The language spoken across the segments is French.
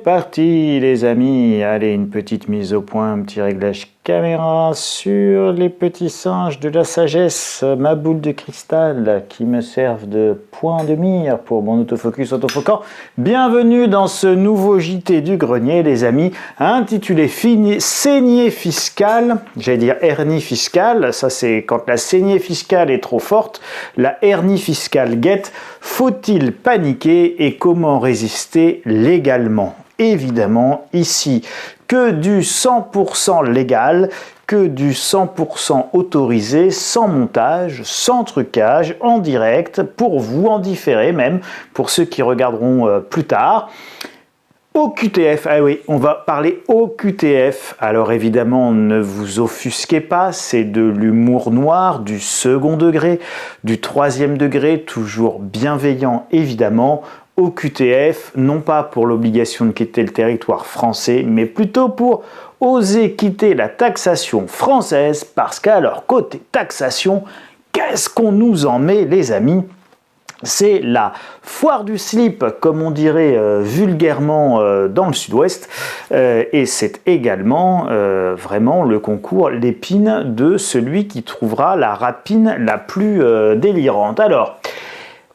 Parti les amis, allez une petite mise au point, un petit réglage caméra sur les petits singes de la sagesse, ma boule de cristal qui me servent de point de mire pour mon autofocus autofocant. Bienvenue dans ce nouveau JT du grenier les amis, intitulé saignée fiscale, j'allais dire hernie fiscale, ça c'est quand la saignée fiscale est trop forte, la hernie fiscale guette, faut-il paniquer et comment résister légalement ? Évidemment, ici, que du 100% légal, que du 100% autorisé, sans montage, sans trucage, en direct, pour vous, en différé même, pour ceux qui regarderont plus tard. OQTF, ah oui, on va parler OQTF. Alors évidemment, ne vous offusquez pas, c'est de l'humour noir, du second degré, du troisième degré, toujours bienveillant évidemment. OQTF, non pas pour l'obligation de quitter le territoire français, mais plutôt pour oser quitter la taxation française, parce qu'à leur côté taxation, qu'est-ce qu'on nous en met les amis ? C'est la foire du slip, comme on dirait vulgairement dans le sud-ouest, et c'est également vraiment le concours, l'épine de celui qui trouvera la rapine la plus délirante. Alors,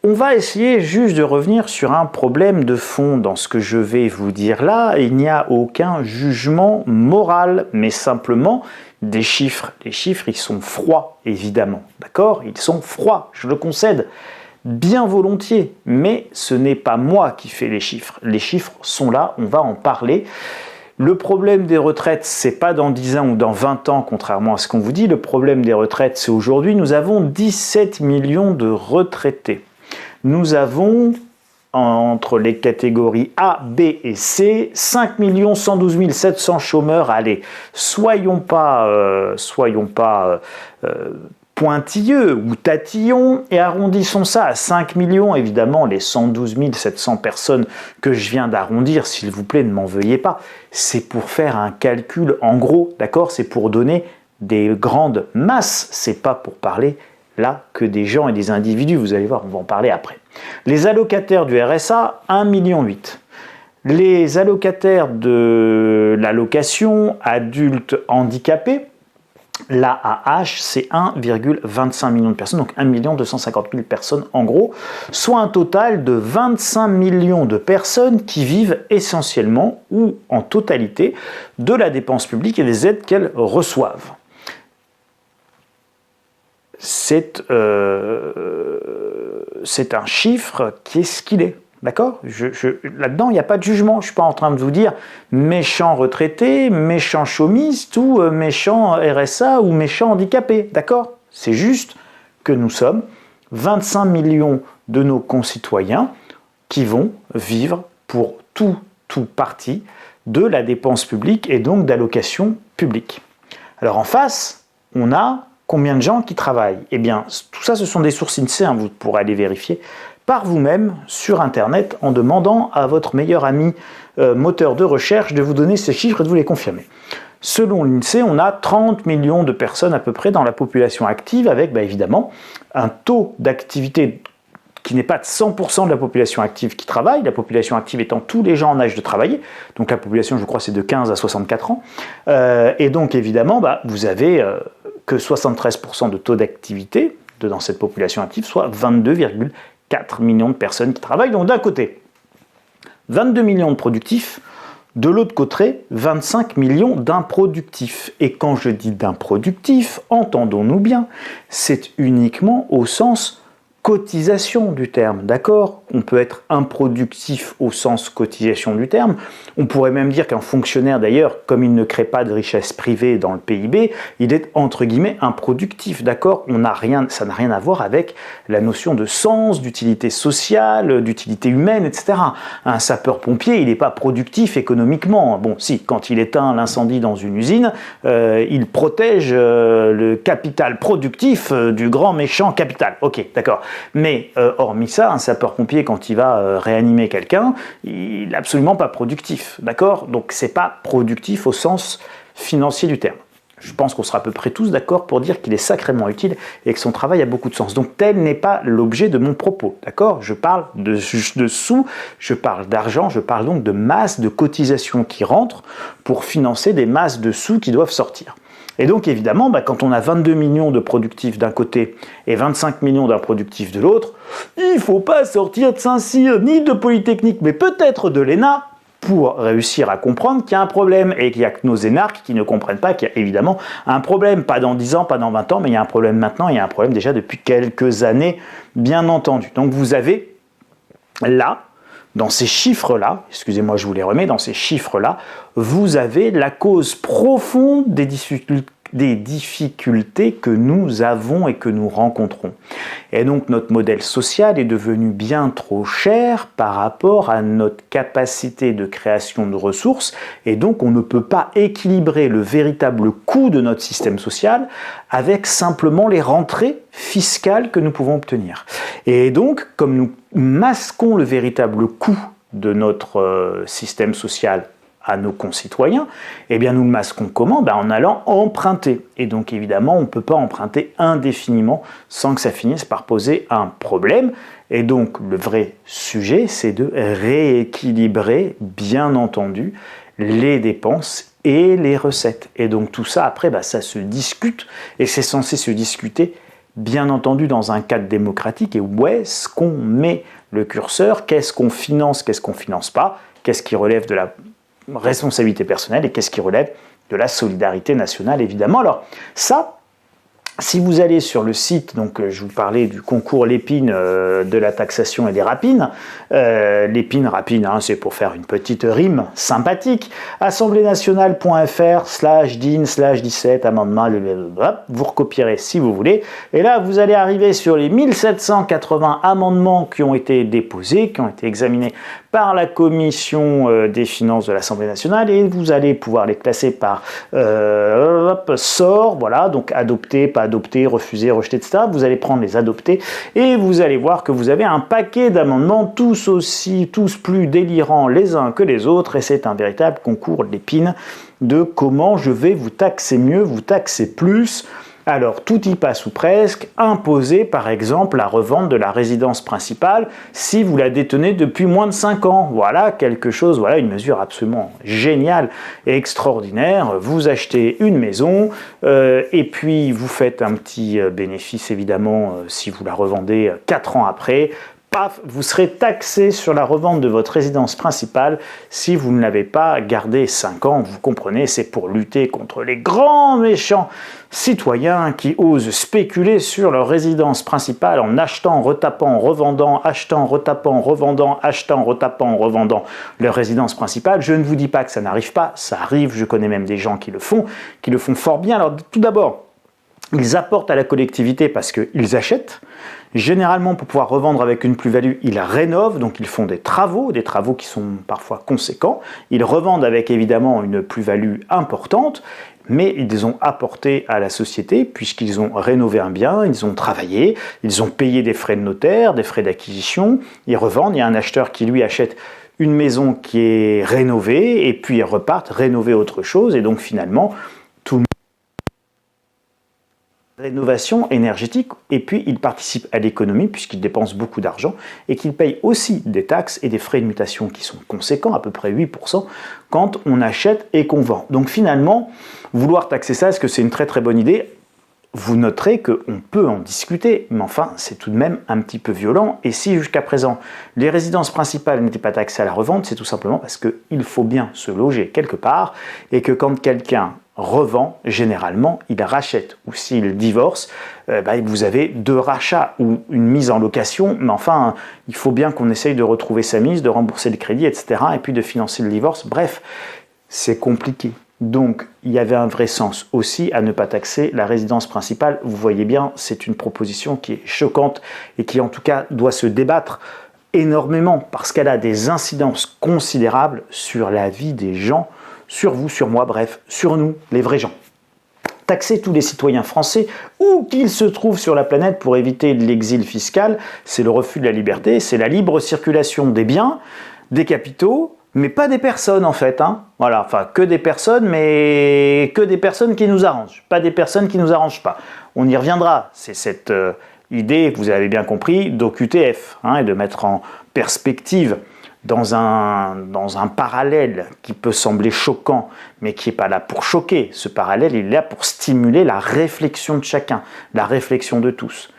on va essayer juste de revenir sur un problème de fond dans ce que je vais vous dire là. Il n'y a aucun jugement moral, mais simplement des chiffres. Les chiffres, ils sont froids, évidemment. D'accord ? Ils sont froids, je le concède. Bien volontiers, mais ce n'est pas moi qui fais les chiffres. Les chiffres sont là, on va en parler. Le problème des retraites, c'est pas dans 10 ans ou dans 20 ans, contrairement à ce qu'on vous dit. Le problème des retraites, c'est aujourd'hui. Nous avons 17 millions de retraités. Nous avons, entre les catégories A, B et C, 5 112 700 chômeurs. Allez, soyons pas pointilleux ou tatillons et arrondissons ça à 5 millions. Évidemment, les 112 700 personnes que je viens d'arrondir, s'il vous plaît, ne m'en veuillez pas. C'est pour faire un calcul en gros, d'accord ? C'est pour donner des grandes masses, c'est pas pour parler là que des gens et des individus, vous allez voir, on va en parler après. Les allocataires du RSA, 1,8 million. Les allocataires de l'allocation adultes handicapés, l'AAH, c'est 1,25 million de personnes, donc 1 250 000 personnes en gros, soit un total de 25 millions de personnes qui vivent essentiellement ou en totalité de la dépense publique et des aides qu'elles reçoivent. C'est un chiffre qui est ce qu'il est, d'accord ? Là-dedans, il n'y a pas de jugement. Je ne suis pas en train de vous dire méchant retraité, méchant chômiste ou méchant RSA ou méchant handicapé, d'accord ? C'est juste que nous sommes 25 millions de nos concitoyens qui vont vivre pour tout parti de la dépense publique et donc d'allocations publiques. Alors en face, on a combien de gens qui travaillent ? Eh bien, tout ça, ce sont des sources INSEE, hein, vous pourrez aller vérifier par vous-même sur Internet en demandant à votre meilleur ami moteur de recherche de vous donner ces chiffres et de vous les confirmer. Selon l'INSEE, on a 30 millions de personnes à peu près dans la population active avec, évidemment, un taux d'activité qui n'est pas de 100% de la population active qui travaille, la population active étant tous les gens en âge de travailler, donc la population, je crois, c'est de 15 à 64 ans, et donc évidemment, vous avez que 73% de taux d'activité dans cette population active, soit 22,4 millions de personnes qui travaillent. Donc d'un côté, 22 millions de productifs, de l'autre côté, 25 millions d'improductifs. Et quand je dis d'improductifs, entendons-nous bien, c'est uniquement au sens cotisation du terme, d'accord ? On peut être improductif au sens cotisation du terme. On pourrait même dire qu'un fonctionnaire, d'ailleurs, comme il ne crée pas de richesse privée dans le PIB, il est entre guillemets improductif, d'accord ? Ça n'a rien à voir avec la notion de sens, d'utilité sociale, d'utilité humaine, etc. Un sapeur-pompier, il n'est pas productif économiquement. Bon, si, quand il éteint l'incendie dans une usine, il protège le capital productif du grand méchant capital. Ok, d'accord. Mais hormis ça, un sapeur-pompier, quand il va réanimer quelqu'un, il n'est absolument pas productif, d'accord ? Donc c'est pas productif au sens financier du terme. je pense qu'on sera à peu près tous d'accord pour dire qu'il est sacrément utile et que son travail a beaucoup de sens. Donc tel n'est pas l'objet de mon propos, d'accord? Je parle de sous, je parle d'argent, je parle donc de masse de cotisations qui rentrent pour financer des masses de sous qui doivent sortir. Et donc évidemment, quand on a 22 millions de productifs d'un côté et 25 millions d'improductifs de l'autre, il ne faut pas sortir de Saint-Cyr ni de Polytechnique, mais peut-être de l'ENA, pour réussir à comprendre qu'il y a un problème et qu'il y a que nos énarques qui ne comprennent pas qu'il y a évidemment un problème, pas dans 10 ans, pas dans 20 ans, mais il y a un problème maintenant, il y a un problème déjà depuis quelques années, bien entendu. Donc vous avez là, dans ces chiffres-là, excusez-moi, je vous les remets, dans ces chiffres-là, vous avez la cause profonde des difficultés que nous avons et que nous rencontrons. Et donc notre modèle social est devenu bien trop cher par rapport à notre capacité de création de ressources, et donc on ne peut pas équilibrer le véritable coût de notre système social avec simplement les rentrées fiscales que nous pouvons obtenir. Et donc, comme nous masquons le véritable coût de notre système social à nos concitoyens, eh bien nous le masquons comment? En allant emprunter. Et donc évidemment, on ne peut pas emprunter indéfiniment sans que ça finisse par poser un problème. Et donc le vrai sujet, c'est de rééquilibrer, bien entendu, les dépenses et les recettes. Et donc tout ça, après, ça se discute, et c'est censé se discuter, bien entendu, dans un cadre démocratique. Et où est-ce qu'on met le curseur? Qu'est-ce qu'on finance? Qu'est-ce qu'on ne finance pas? Qu'est-ce qui relève de la responsabilité personnelle et qu'est-ce qui relève de la solidarité nationale, évidemment. Alors ça, si vous allez sur le site, donc je vous parlais du concours Lépine de la taxation et des rapines, Lépine, rapine, c'est pour faire une petite rime sympathique, assembléenationale.fr/din/17 amendement, vous recopierez si vous voulez, et là vous allez arriver sur les 1780 amendements qui ont été déposés, qui ont été examinés par la commission des finances de l'Assemblée nationale, et vous allez pouvoir les classer par sort, voilà, donc adopté, pas adopté, refusé, rejeté, etc. Vous allez prendre les adoptés et vous allez voir que vous avez un paquet d'amendements, tous plus délirants les uns que les autres, et c'est un véritable concours d'épines de comment je vais vous taxer mieux, vous taxer plus. Alors, tout y passe ou presque, imposer par exemple la revente de la résidence principale si vous la détenez depuis moins de 5 ans. Voilà quelque chose, voilà une mesure absolument géniale et extraordinaire. Vous achetez une maison et puis vous faites un petit bénéfice évidemment si vous la revendez 4 ans après. Paf, vous serez taxé sur la revente de votre résidence principale si vous ne l'avez pas gardée 5 ans. Vous comprenez, c'est pour lutter contre les grands méchants citoyens qui osent spéculer sur leur résidence principale en achetant, retapant, revendant, achetant, retapant, revendant, achetant, retapant, revendant leur résidence principale. Je ne vous dis pas que ça n'arrive pas, ça arrive, je connais même des gens qui le font fort bien. Alors tout d'abord, ils apportent à la collectivité parce qu'ils achètent. Généralement, pour pouvoir revendre avec une plus-value, ils rénovent, donc ils font des travaux qui sont parfois conséquents. Ils revendent avec évidemment une plus-value importante, mais ils ont apporté à la société puisqu'ils ont rénové un bien, ils ont travaillé, ils ont payé des frais de notaire, des frais d'acquisition, ils revendent. Il y a un acheteur qui lui achète une maison qui est rénovée et puis ils repartent rénover autre chose, et donc finalement, rénovation énergétique, et puis il participe à l'économie puisqu'il dépense beaucoup d'argent et qu'il paye aussi des taxes et des frais de mutation qui sont conséquents, à peu près 8%, quand on achète et qu'on vend. Donc finalement, vouloir taxer ça, est-ce que c'est une très très bonne idée? Vous noterez qu'on peut en discuter, mais enfin c'est tout de même un petit peu violent. Et si jusqu'à présent les résidences principales n'étaient pas taxées à la revente, c'est tout simplement parce qu'il faut bien se loger quelque part, et que quand quelqu'un revend, généralement, il rachète. Ou s'il divorce, vous avez 2 rachats ou une mise en location, mais enfin, il faut bien qu'on essaye de retrouver sa mise, de rembourser le crédit, etc., et puis de financer le divorce. Bref, c'est compliqué. Donc, il y avait un vrai sens aussi à ne pas taxer la résidence principale. Vous voyez bien, c'est une proposition qui est choquante et qui, en tout cas, doit se débattre énormément parce qu'elle a des incidences considérables sur la vie des gens, sur vous, sur moi, bref, sur nous, les vrais gens. Taxer tous les citoyens français, où qu'ils se trouvent sur la planète, pour éviter l'exil fiscal, c'est le refus de la liberté, c'est la libre circulation des biens, des capitaux, mais pas des personnes en fait. Hein. Voilà, enfin que des personnes, mais que des personnes qui nous arrangent, pas des personnes qui nous arrangent pas. On y reviendra, c'est cette idée, vous avez bien compris, d'OQTF, hein, et de mettre en perspective dans un parallèle qui peut sembler choquant, mais qui n'est pas là pour choquer. Ce parallèle, il est là pour stimuler la réflexion de chacun, la réflexion de tous.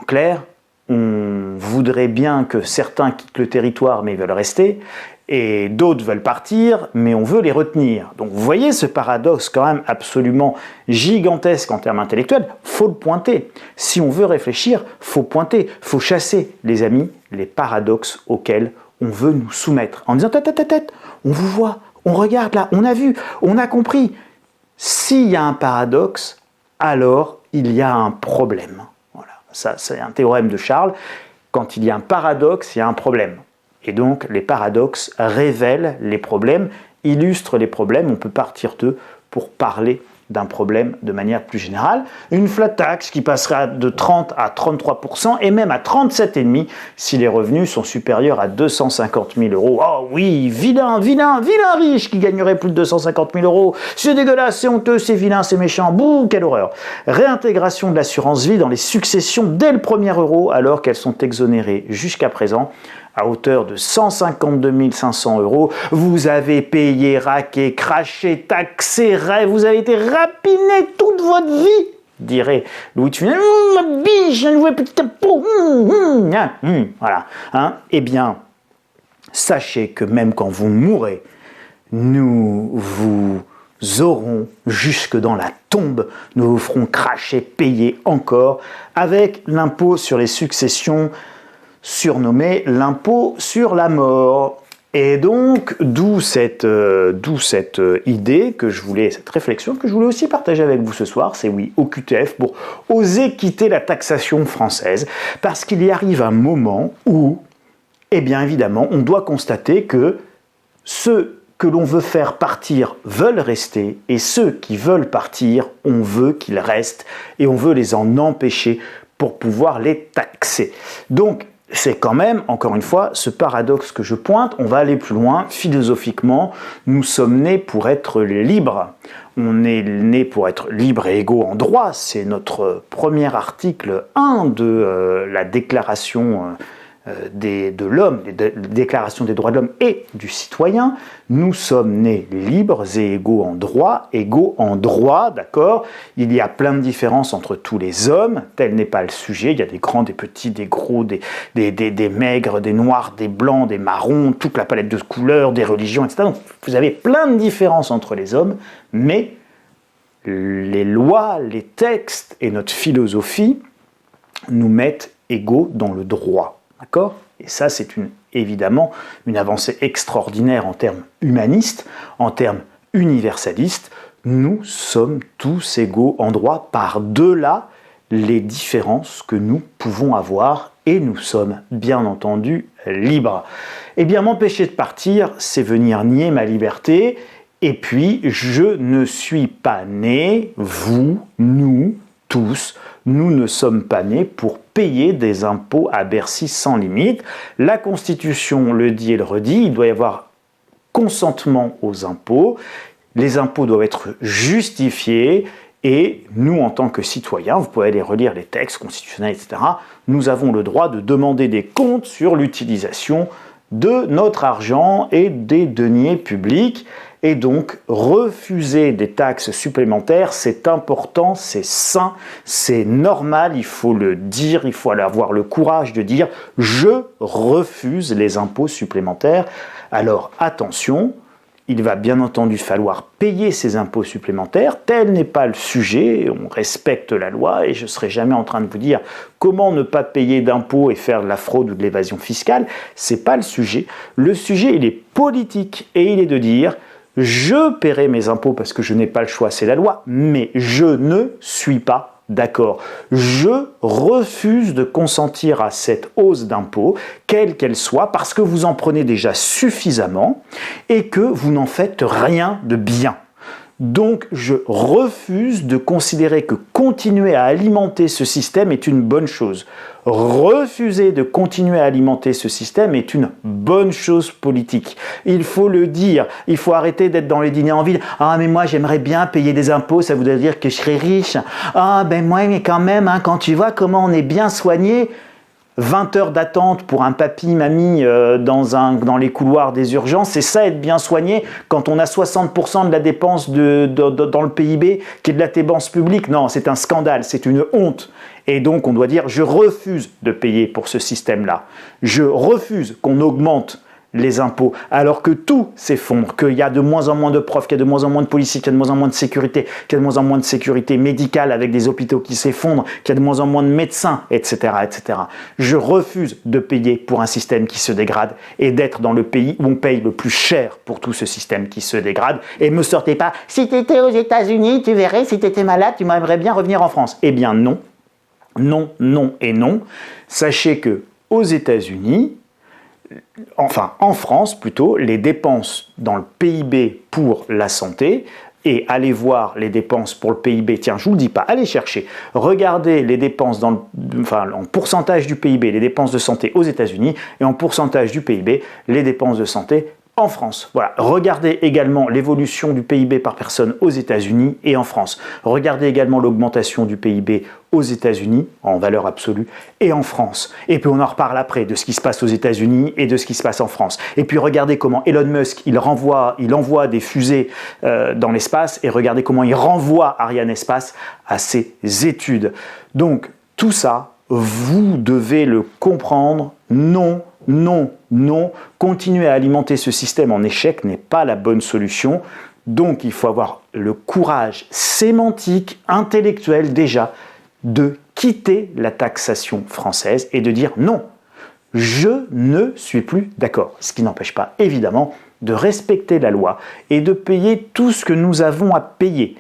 En clair, on voudrait bien que certains quittent le territoire, mais ils veulent rester, et d'autres veulent partir, mais on veut les retenir. Donc vous voyez ce paradoxe quand même absolument gigantesque en termes intellectuels, faut le pointer. Si on veut réfléchir, faut pointer, faut chasser, les amis, les paradoxes auxquels on veut nous soumettre. En disant, tête, on vous voit, on regarde là, on a vu, on a compris. S'il y a un paradoxe, alors il y a un problème. Voilà, ça c'est un théorème de Charles. Quand il y a un paradoxe, il y a un problème. Et donc, les paradoxes révèlent les problèmes, illustrent les problèmes, on peut partir d'eux pour parler d'un problème de manière plus générale. Une flat tax qui passera de 30 à 33% et même à 37,5% si les revenus sont supérieurs à 250 000 euros. Oh oui, vilain riche qui gagnerait plus de 250 000 euros. C'est dégueulasse, c'est honteux, c'est vilain, c'est méchant. Bouh, quelle horreur. Réintégration de l'assurance vie dans les successions dès le premier euro alors qu'elles sont exonérées jusqu'à présent à hauteur de 152 500 euros. Vous avez payé, raqué, craché, taxé, vous avez été rapiné toute votre vie, dirait Louis de Funès. Ma biche, je ne vois plus de impôt. Voilà. Hein? Eh bien, sachez que même quand vous mourrez, nous vous aurons jusque dans la tombe, nous vous ferons cracher, payer encore avec l'impôt sur les successions surnommé l'impôt sur la mort. Et donc, d'où cette idée que je voulais, cette réflexion que je voulais aussi partager avec vous ce soir, c'est oui, OQTF, pour oser quitter la taxation française, parce qu'il y arrive un moment où, eh bien évidemment, on doit constater que ceux que l'on veut faire partir veulent rester, et ceux qui veulent partir, on veut qu'ils restent, et on veut les en empêcher pour pouvoir les taxer. Donc, c'est quand même, encore une fois, ce paradoxe que je pointe. On va aller plus loin. Philosophiquement, nous sommes nés pour être libres. On est nés pour être libres et égaux en droit. C'est notre premier article 1 de la déclaration de l'homme, déclaration des droits de l'homme et du citoyen. Nous sommes nés libres et égaux en droit, d'accord. Il y a plein de différences entre tous les hommes, tel n'est pas le sujet. Il y a des grands, des petits, des gros, des maigres, des noirs, des blancs, des marrons, toute la palette de couleurs, des religions, etc. Donc, vous avez plein de différences entre les hommes, mais les lois, les textes et notre philosophie nous mettent égaux dans le droit. D'accord ? Et ça, c'est évidemment une avancée extraordinaire en termes humanistes, en termes universalistes. Nous sommes tous égaux en droit par-delà les différences que nous pouvons avoir et nous sommes bien entendu libres. Eh bien, m'empêcher de partir, c'est venir nier ma liberté. Et puis, je ne suis pas né, vous, nous, tous, nous ne sommes pas nés pour payer des impôts à Bercy sans limite. La Constitution le dit et le redit, il doit y avoir consentement aux impôts. Les impôts doivent être justifiés et nous, en tant que citoyens, vous pouvez aller relire les textes constitutionnels, etc., nous avons le droit de demander des comptes sur l'utilisation de notre argent et des deniers publics. Et donc, refuser des taxes supplémentaires, c'est important, c'est sain, c'est normal, il faut le dire, il faut avoir le courage de dire « je refuse les impôts supplémentaires ». Alors, attention, il va bien entendu falloir payer ces impôts supplémentaires, tel n'est pas le sujet, on respecte la loi et je ne serai jamais en train de vous dire comment ne pas payer d'impôts et faire de la fraude ou de l'évasion fiscale, c'est pas le sujet. Le sujet, il est politique et il est de dire « je paierai mes impôts parce que je n'ai pas le choix, c'est la loi, mais je ne suis pas d'accord. Je refuse de consentir à cette hausse d'impôts, quelle qu'elle soit, parce que vous en prenez déjà suffisamment et que vous n'en faites rien de bien. Donc, je refuse de considérer que continuer à alimenter ce système est une bonne chose. Refuser de continuer à alimenter ce système est une bonne chose politique. Il faut le dire. Il faut arrêter d'être dans les dîners en ville. « Ah, mais moi, j'aimerais bien payer des impôts, ça voudrait dire que je serais riche. Ah, ben moi, mais quand même, hein, quand tu vois comment on est bien soigné... » 20 heures d'attente pour un papy-mamie dans les couloirs des urgences, c'est ça être bien soigné quand on a 60% de la dépense dans le PIB qui est de la dépense publique. Non, c'est un scandale, c'est une honte. Et donc on doit dire, je refuse de payer pour ce système-là. Je refuse qu'on augmente les impôts, alors que tout s'effondre, qu'il y a de moins en moins de profs, qu'il y a de moins en moins de policiers, qu'il y a de moins en moins de sécurité, qu'il y a de moins en moins de sécurité médicale avec des hôpitaux qui s'effondrent, qu'il y a de moins en moins de médecins, etc., etc. Je refuse de payer pour un système qui se dégrade et d'être dans le pays où on paye le plus cher pour tout ce système qui se dégrade. Et me sortez pas, si tu étais aux États-Unis, tu verrais, si tu étais malade, tu m'aimerais bien revenir en France. Eh bien non, non, non et non. Sachez que aux États-Unis, enfin en France plutôt, les dépenses dans le PIB pour la santé, et allez voir les dépenses pour le PIB, tiens je vous le dis pas, allez chercher, regardez les dépenses en pourcentage du PIB, les dépenses de santé aux États-Unis, et en pourcentage du PIB, les dépenses de santé en France. Voilà. Regardez également l'évolution du PIB par personne aux États-Unis et en France. Regardez également l'augmentation du PIB aux États-Unis en valeur absolue et en France. Et puis on en reparle après de ce qui se passe aux États-Unis et de ce qui se passe en France. Et puis regardez comment Elon Musk, il envoie des fusées dans l'espace, et regardez comment il renvoie Ariane Espace à ses études. Donc tout ça, vous devez le comprendre. Non, non, non. Continuer à alimenter ce système en échec n'est pas la bonne solution. Donc il faut avoir le courage sémantique, intellectuel déjà, de quitter la taxation française et de dire non, je ne suis plus d'accord. Ce qui n'empêche pas évidemment de respecter la loi et de payer tout ce que nous avons à payer.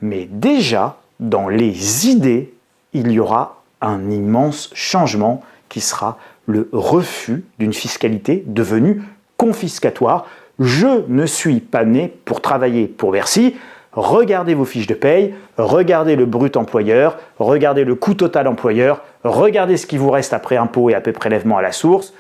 Mais déjà, dans les idées, il y aura un immense changement qui sera le refus d'une fiscalité devenue confiscatoire. Je ne suis pas né pour travailler pour Bercy. Regardez vos fiches de paye, regardez le brut employeur, regardez le coût total employeur, regardez ce qui vous reste après impôt et après prélèvement à la source.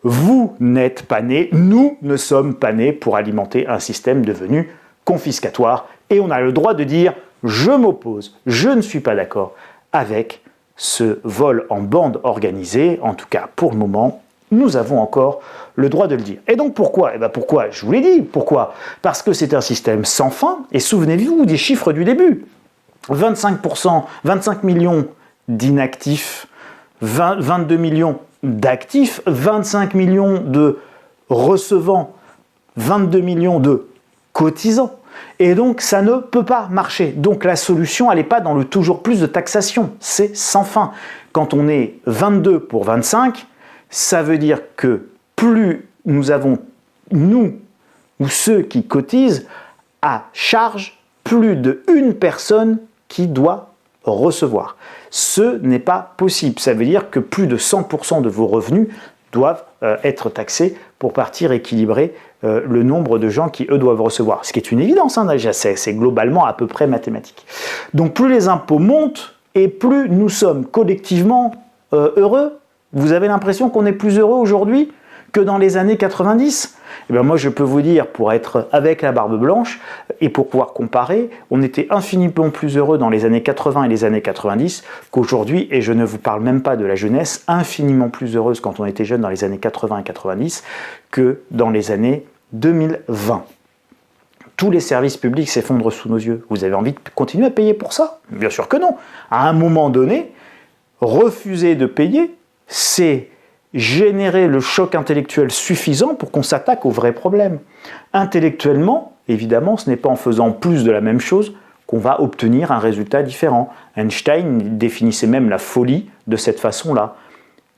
Vous n'êtes pas né, nous ne sommes pas nés pour alimenter un système devenu confiscatoire. Et on a le droit de dire « je m'oppose, je ne suis pas d'accord avec ce vol en bande organisée », en tout cas pour le moment, nous avons encore le droit de le dire. Et donc pourquoi ? Eh bien pourquoi ? Je vous l'ai dit, pourquoi ? Parce que c'est un système sans fin, et souvenez-vous des chiffres du début. 25%, 25 millions d'inactifs, 22 millions d'actifs, 25 millions de recevants, 22 millions de cotisants. Et donc, ça ne peut pas marcher. Donc, la solution, elle n'est pas dans le toujours plus de taxation. C'est sans fin. Quand on est 22 pour 25, ça veut dire que plus nous avons, nous ou ceux qui cotisent, à charge plus d'une personne qui doit recevoir. Ce n'est pas possible. Ça veut dire que plus de 100% de vos revenus doivent être taxés pour partir équilibrer le nombre de gens qui, eux, doivent recevoir. Ce qui est une évidence, hein, déjà, c'est globalement à peu près mathématique. Donc plus les impôts montent et plus nous sommes collectivement heureux. Vous avez l'impression qu'on est plus heureux aujourd'hui que dans les années 90 ? Eh bien moi, je peux vous dire, pour être avec la barbe blanche et pour pouvoir comparer, on était infiniment plus heureux dans les années 80 et les années 90 qu'aujourd'hui, et je ne vous parle même pas de la jeunesse, infiniment plus heureuse quand on était jeune dans les années 80 et 90 que dans les années 2020. Tous les services publics s'effondrent sous nos yeux. Vous avez envie de continuer à payer pour ça ? Bien sûr que non. À un moment donné, refuser de payer, c'est générer le choc intellectuel suffisant pour qu'on s'attaque aux vrais problèmes. Intellectuellement, évidemment, ce n'est pas en faisant plus de la même chose qu'on va obtenir un résultat différent. Einstein définissait même la folie de cette façon-là.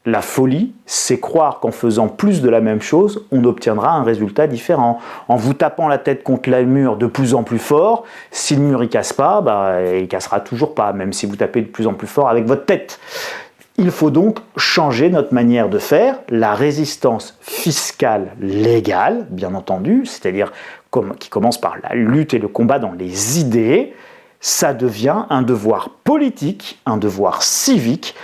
La folie, c'est croire qu'en faisant plus de la même chose, on obtiendra un résultat différent. En vous tapant la tête contre le mur de plus en plus fort, si le mur ne casse pas, il ne cassera toujours pas, même si vous tapez de plus en plus fort avec votre tête. Il faut donc changer notre manière de faire. La résistance fiscale légale, bien entendu, c'est-à-dire qui commence par la lutte et le combat dans les idées, ça devient un devoir politique, un devoir civique,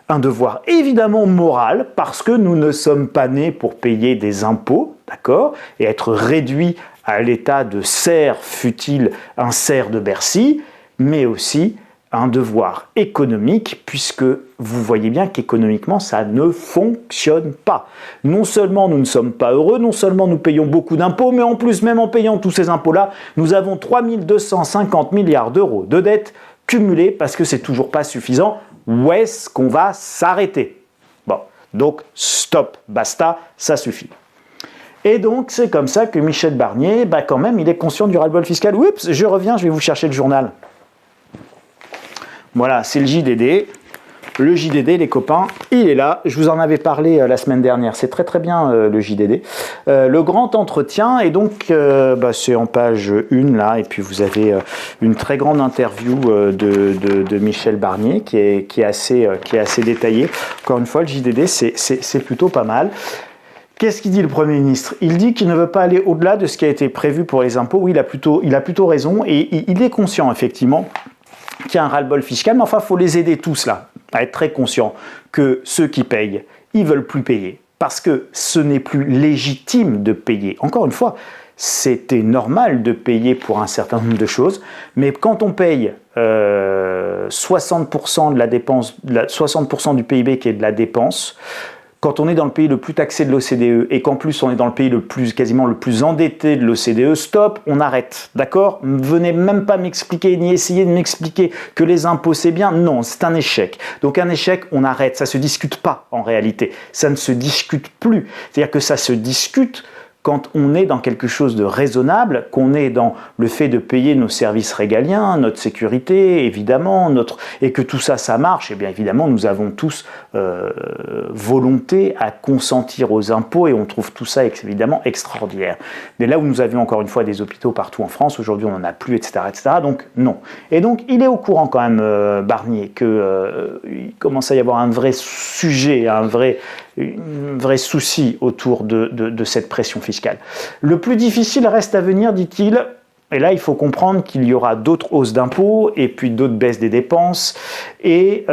un devoir évidemment moral, parce que nous ne sommes pas nés pour payer des impôts, d'accord, et être réduits à l'état de serf, fût-il un serf de Bercy, mais aussi un devoir économique, puisque vous voyez bien qu'économiquement, ça ne fonctionne pas. Non seulement nous ne sommes pas heureux, non seulement nous payons beaucoup d'impôts, mais en plus, même en payant tous ces impôts-là, nous avons 3 250 milliards d'euros de dettes cumulées, parce que c'est toujours pas suffisant. Où est-ce qu'on va s'arrêter? Bon, donc stop, basta, ça suffit. Et donc, c'est comme ça que Michel Barnier, quand même, il est conscient du ras-le-bol fiscal. Oups, je reviens, je vais vous chercher le journal. Voilà, c'est le JDD. Le JDD, les copains, il est là. Je vous en avais parlé la semaine dernière. C'est très très bien le JDD. Le grand entretien, et donc c'est en page 1 là. Et puis vous avez une très grande interview de Michel Barnier qui est assez détaillée. Encore une fois, le JDD, c'est plutôt pas mal. Qu'est-ce qu'il dit le Premier ministre? Il dit qu'il ne veut pas aller au-delà de ce qui a été prévu pour les impôts. Oui, il a plutôt raison, et il est conscient effectivement qu'il y a un ras-le-bol fiscal, mais enfin, il faut les aider tous là, à être très conscients que ceux qui payent, ils veulent plus payer, parce que ce n'est plus légitime de payer. Encore une fois, c'était normal de payer pour un certain nombre de choses, mais quand on paye 60% de la dépense, 60% du PIB qui est de la dépense, quand on est dans le pays le plus taxé de l'OCDE et qu'en plus on est dans le pays quasiment le plus endetté de l'OCDE, stop, on arrête, d'accord? Ne venez même pas m'expliquer, ni essayer de m'expliquer que les impôts c'est bien, non, c'est un échec. Donc un échec, on arrête, ça se discute pas en réalité, ça ne se discute plus. C'est-à-dire que ça se discute quand on est dans quelque chose de raisonnable, qu'on est dans le fait de payer nos services régaliens, notre sécurité, évidemment, et que tout ça, ça marche, et bien évidemment, nous avons tous volonté à consentir aux impôts, et on trouve tout ça évidemment extraordinaire. Mais là où nous avions encore une fois des hôpitaux partout en France, aujourd'hui on n'en a plus, etc., etc., donc non. Et donc il est au courant quand même, Barnier, qu'il commence à y avoir un vrai sujet, un vrai souci autour de cette pression fiscale. Le plus difficile reste à venir, dit-il, et là il faut comprendre qu'il y aura d'autres hausses d'impôts et puis d'autres baisses des dépenses, et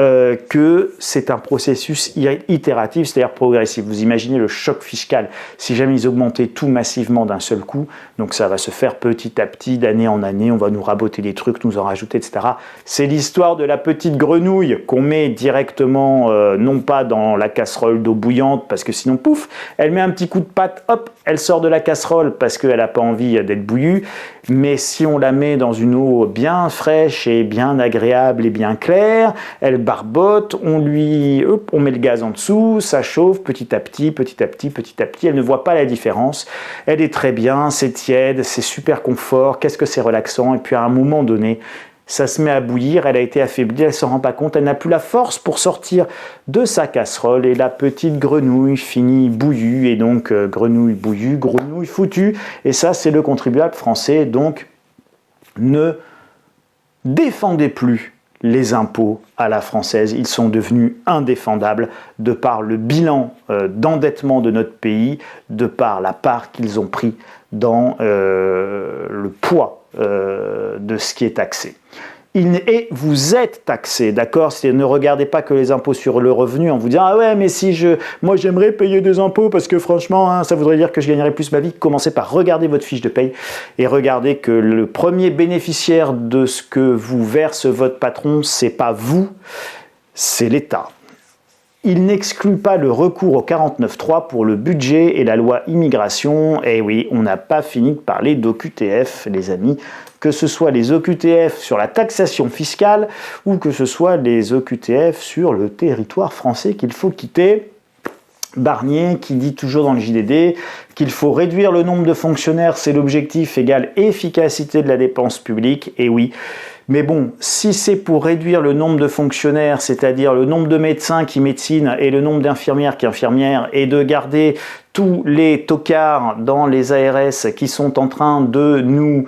que c'est un processus itératif, c'est-à-dire progressif. Vous imaginez le choc fiscal, si jamais ils augmentaient tout massivement d'un seul coup, donc ça va se faire petit à petit, d'année en année, on va nous raboter des trucs, nous en rajouter, etc. C'est l'histoire de la petite grenouille qu'on met directement, non pas dans la casserole d'eau bouillante, parce que sinon, pouf, elle met un petit coup de patte, hop, elle sort de la casserole parce qu'elle n'a pas envie d'être bouillue, mais si on la met dans une eau bien fraîche et bien agréable et bien claire, elle barbote, on met le gaz en dessous, ça chauffe petit à petit, petit à petit, petit à petit, elle ne voit pas la différence, elle est très bien, c'est tiède, c'est super confort, qu'est-ce que c'est relaxant, et puis à un moment donné, ça se met à bouillir, elle a été affaiblie, elle ne s'en rend pas compte, elle n'a plus la force pour sortir de sa casserole, et la petite grenouille finit bouillue, et donc grenouille bouillue, grenouille foutue, et ça c'est le contribuable français, donc ne défendez plus les impôts à la française, ils sont devenus indéfendables de par le bilan d'endettement de notre pays, de par la part qu'ils ont pris dans le poids de ce qui est taxé. Et vous êtes taxé, d'accord? Ne regardez pas que les impôts sur le revenu en vous disant « Ah ouais, mais moi j'aimerais payer des impôts parce que franchement, ça voudrait dire que je gagnerais plus ma vie. » Commencez par regarder votre fiche de paye et regardez que le premier bénéficiaire de ce que vous verse votre patron, c'est pas vous, c'est l'État. Il n'exclut pas le recours au 49.3 pour le budget et la loi immigration. Et oui, on n'a pas fini de parler d'OQTF, les amis. Que ce soit les OQTF sur la taxation fiscale ou que ce soit les OQTF sur le territoire français qu'il faut quitter. Barnier qui dit toujours dans le JDD qu'il faut réduire le nombre de fonctionnaires, c'est l'objectif égal efficacité de la dépense publique. Et oui, mais bon, si c'est pour réduire le nombre de fonctionnaires, c'est-à-dire le nombre de médecins qui médecinent et le nombre d'infirmières qui infirmières, et de garder tous les tocards dans les ARS qui sont en train de nous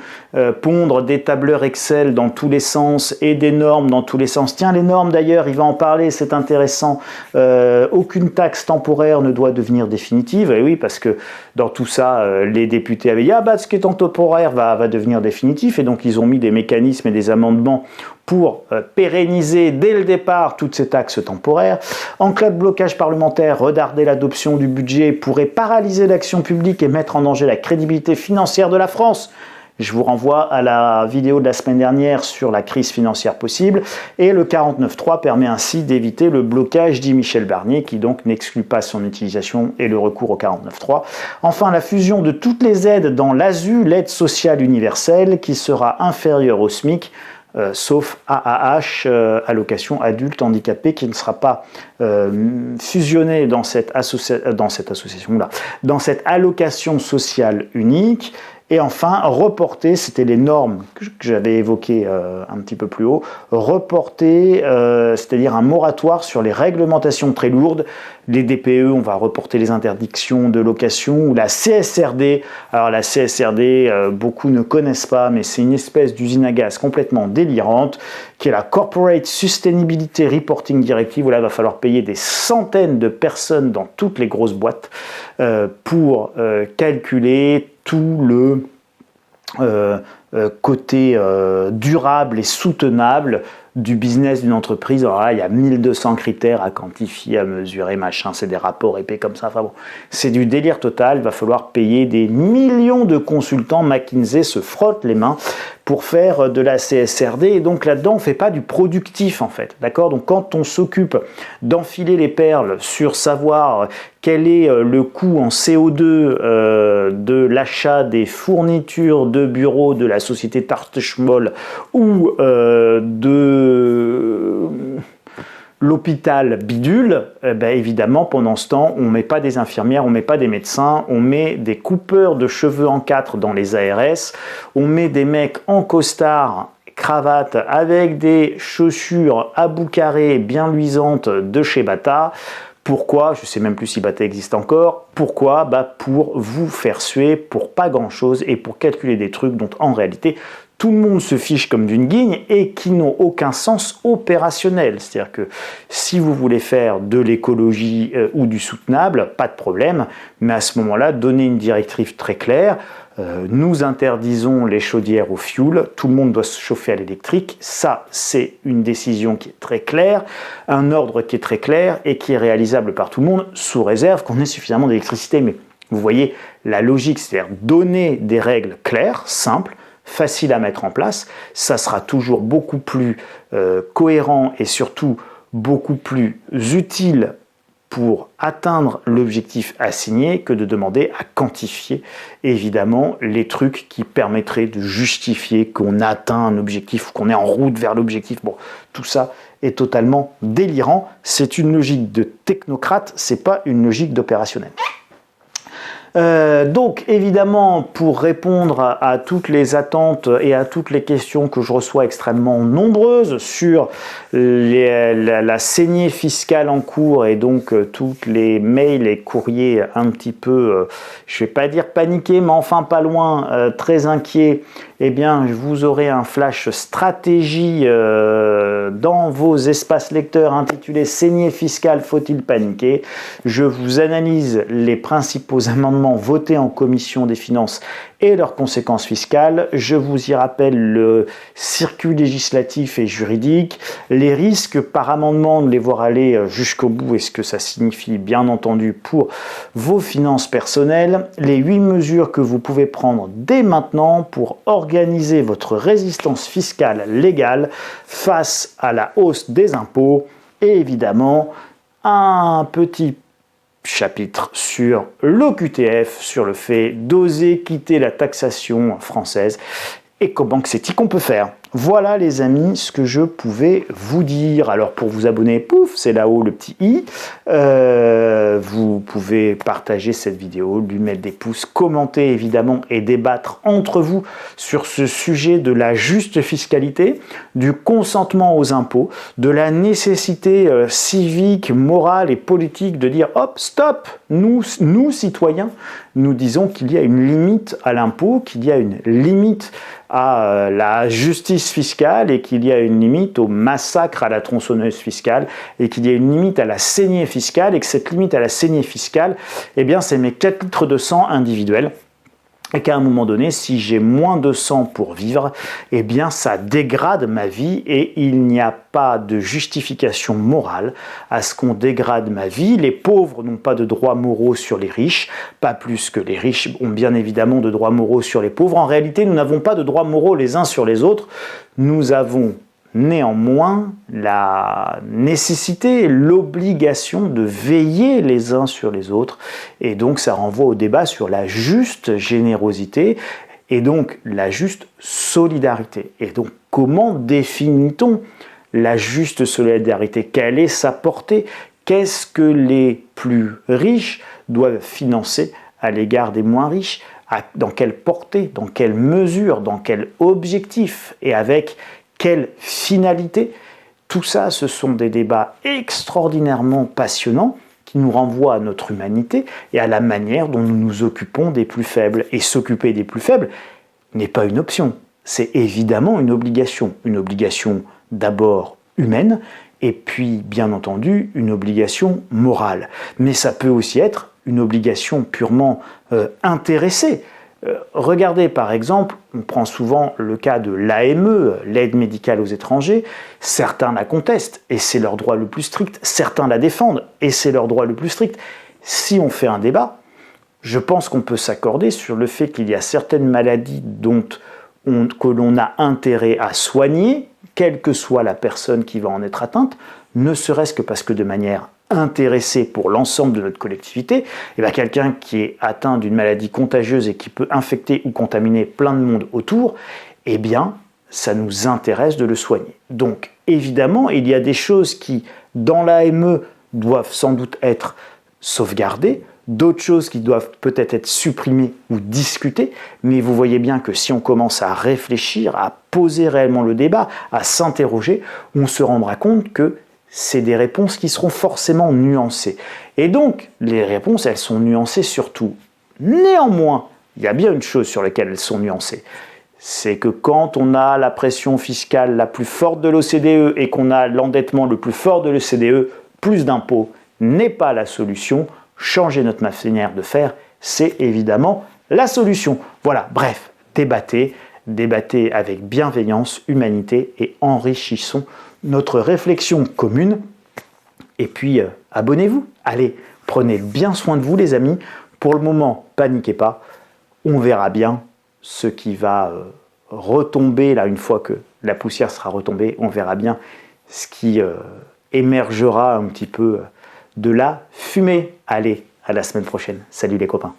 pondre des tableurs Excel dans tous les sens et des normes dans tous les sens. Tiens, les normes d'ailleurs, il va en parler, c'est intéressant. Aucune taxe temporaire ne doit devenir définitive. Et oui, parce que dans tout ça, les députés avaient dit « Ah bah, ce qui est en temporaire va devenir définitif ». Et donc, ils ont mis des mécanismes et des amendements pour pérenniser dès le départ toutes ces taxes temporaires. En cas de blocage parlementaire, retarder l'adoption du budget pourrait paralyser l'action publique et mettre en danger la crédibilité financière de la France. Je vous renvoie à la vidéo de la semaine dernière sur la crise financière possible. Et le 49.3 permet ainsi d'éviter le blocage, dit Michel Barnier, qui donc n'exclut pas son utilisation et le recours au 49.3. Enfin, la fusion de toutes les aides dans l'ASU, l'aide sociale universelle, qui sera inférieure au SMIC, sauf AAH, allocation adulte handicapé, qui ne sera pas fusionnée dans cette association-là, dans cette allocation sociale unique. Et enfin, reporter, c'était les normes que j'avais évoquées un petit peu plus haut, reporter, c'est-à-dire un moratoire sur les réglementations très lourdes, les DPE, on va reporter les interdictions de location, ou la CSRD. Alors la CSRD, beaucoup ne connaissent pas, mais c'est une espèce d'usine à gaz complètement délirante, qui est la Corporate Sustainability Reporting Directive, où là, il va falloir payer des centaines de personnes dans toutes les grosses boîtes pour calculer tout le côté durable et soutenable du business d'une entreprise. Alors là, il y a 1200 critères à quantifier, à mesurer, machin, c'est des rapports épais comme ça. Enfin bon, c'est du délire total. Il va falloir payer des millions de consultants. McKinsey se frotte les mains pour faire de la CSRD. Et donc là-dedans, on ne fait pas du productif en fait. D'accord ? Donc quand on s'occupe d'enfiler les perles sur savoir quel est le coût en CO2 de l'achat des fournitures de bureau de la société Tarteschmoll ou de l'hôpital bidule, évidemment, pendant ce temps, on ne met pas des infirmières, on ne met pas des médecins, on met des coupeurs de cheveux en 4 dans les ARS, on met des mecs en costard, cravate, avec des chaussures à bout carré bien luisantes de chez Bata. Pourquoi ? Je ne sais même plus si Bata existe encore. Pourquoi ? Pour vous faire suer, pour pas grand-chose et pour calculer des trucs dont en réalité tout le monde se fiche comme d'une guigne et qui n'ont aucun sens opérationnel. C'est-à-dire que si vous voulez faire de l'écologie ou du soutenable, pas de problème, mais à ce moment-là, donnez une directive très claire. Nous interdisons les chaudières au fioul, tout le monde doit se chauffer à l'électrique. Ça, c'est une décision qui est très claire, un ordre qui est très clair et qui est réalisable par tout le monde, sous réserve qu'on ait suffisamment d'électricité. Mais vous voyez la logique, c'est-à-dire donner des règles claires, simples, facile à mettre en place, ça sera toujours beaucoup plus cohérent et surtout beaucoup plus utile pour atteindre l'objectif assigné que de demander à quantifier évidemment les trucs qui permettraient de justifier qu'on a atteint un objectif, qu'on est en route vers l'objectif. Bon, tout ça est totalement délirant. C'est une logique de technocrate, c'est pas une logique d'opérationnel. Donc évidemment, pour répondre à toutes les attentes et à toutes les questions que je reçois extrêmement nombreuses sur la saignée fiscale en cours et donc toutes les mails et courriers un petit peu, je vais pas dire paniqués, mais enfin pas loin, très inquiets, eh bien vous aurez un flash stratégie dans vos espaces lecteurs intitulé Saignée fiscale, faut-il paniquer ? Je vous analyse les principaux amendements votés en commission des finances et leurs conséquences fiscales. Je vous y rappelle le circuit législatif et juridique, les risques par amendement de les voir aller jusqu'au bout et ce que ça signifie bien entendu pour vos finances personnelles, les 8 mesures que vous pouvez prendre dès maintenant pour organiser votre résistance fiscale légale face à la hausse des impôts et évidemment un petit chapitre sur l'OQTF, sur le fait d'oser quitter la taxation française et comment que c'est qu'on peut faire. Voilà les amis ce que je pouvais vous dire. Alors pour vous abonner, pouf, c'est là-haut le petit i. Vous pouvez partager cette vidéo, lui mettre des pouces, commenter évidemment et débattre entre vous sur ce sujet de la juste fiscalité, du consentement aux impôts, de la nécessité civique, morale et politique de dire hop, stop, nous citoyens, nous disons qu'il y a une limite à l'impôt, qu'il y a une limite à la justice fiscale et qu'il y a une limite au massacre à la tronçonneuse fiscale et qu'il y a une limite à la saignée fiscale et que cette limite à la saignée fiscale, eh bien c'est mes 4 litres de sang individuels. Et qu'à un moment donné, si j'ai moins de sang pour vivre, eh bien ça dégrade ma vie et il n'y a pas de justification morale à ce qu'on dégrade ma vie. Les pauvres n'ont pas de droits moraux sur les riches, pas plus que les riches ont bien évidemment de droits moraux sur les pauvres. En réalité, nous n'avons pas de droits moraux les uns sur les autres. Nous avons néanmoins la nécessité, l'obligation de veiller les uns sur les autres. Et donc ça renvoie au débat sur la juste générosité et donc la juste solidarité. Et donc comment définit-on la juste solidarité? Quelle est sa portée? Qu'est-ce que les plus riches doivent financer à l'égard des moins riches? Dans quelle portée? Dans quelle mesure? Dans quel objectif? Et avec quelle finalité? Tout ça, ce sont des débats extraordinairement passionnants qui nous renvoient à notre humanité et à la manière dont nous nous occupons des plus faibles. Et s'occuper des plus faibles n'est pas une option, c'est évidemment une obligation. Une obligation d'abord humaine et puis, bien entendu, une obligation morale. Mais ça peut aussi être une obligation purement intéressée. Regardez par exemple, on prend souvent le cas de l'AME, l'aide médicale aux étrangers, certains la contestent et c'est leur droit le plus strict, certains la défendent et c'est leur droit le plus strict. Si on fait un débat, je pense qu'on peut s'accorder sur le fait qu'il y a certaines maladies que l'on a intérêt à soigner, quelle que soit la personne qui va en être atteinte, ne serait-ce que parce que de manière intéressé pour l'ensemble de notre collectivité, et bien quelqu'un qui est atteint d'une maladie contagieuse et qui peut infecter ou contaminer plein de monde autour, eh bien, ça nous intéresse de le soigner. Donc, évidemment, il y a des choses qui, dans l'AME, doivent sans doute être sauvegardées, d'autres choses qui doivent peut-être être supprimées ou discutées, mais vous voyez bien que si on commence à réfléchir, à poser réellement le débat, à s'interroger, on se rendra compte que c'est des réponses qui seront forcément nuancées. Et donc, les réponses, elles sont nuancées surtout. Néanmoins, il y a bien une chose sur laquelle elles sont nuancées. C'est que quand on a la pression fiscale la plus forte de l'OCDE et qu'on a l'endettement le plus fort de l'OCDE, plus d'impôts n'est pas la solution. Changer notre manière de faire, c'est évidemment la solution. Voilà, bref, débattez avec bienveillance, humanité et enrichissons notre réflexion commune. Et puis, abonnez-vous. Allez, prenez bien soin de vous, les amis. Pour le moment, paniquez pas. On verra bien ce qui va retomber, là, une fois que la poussière sera retombée. On verra bien ce qui émergera un petit peu de la fumée. Allez, à la semaine prochaine. Salut les copains.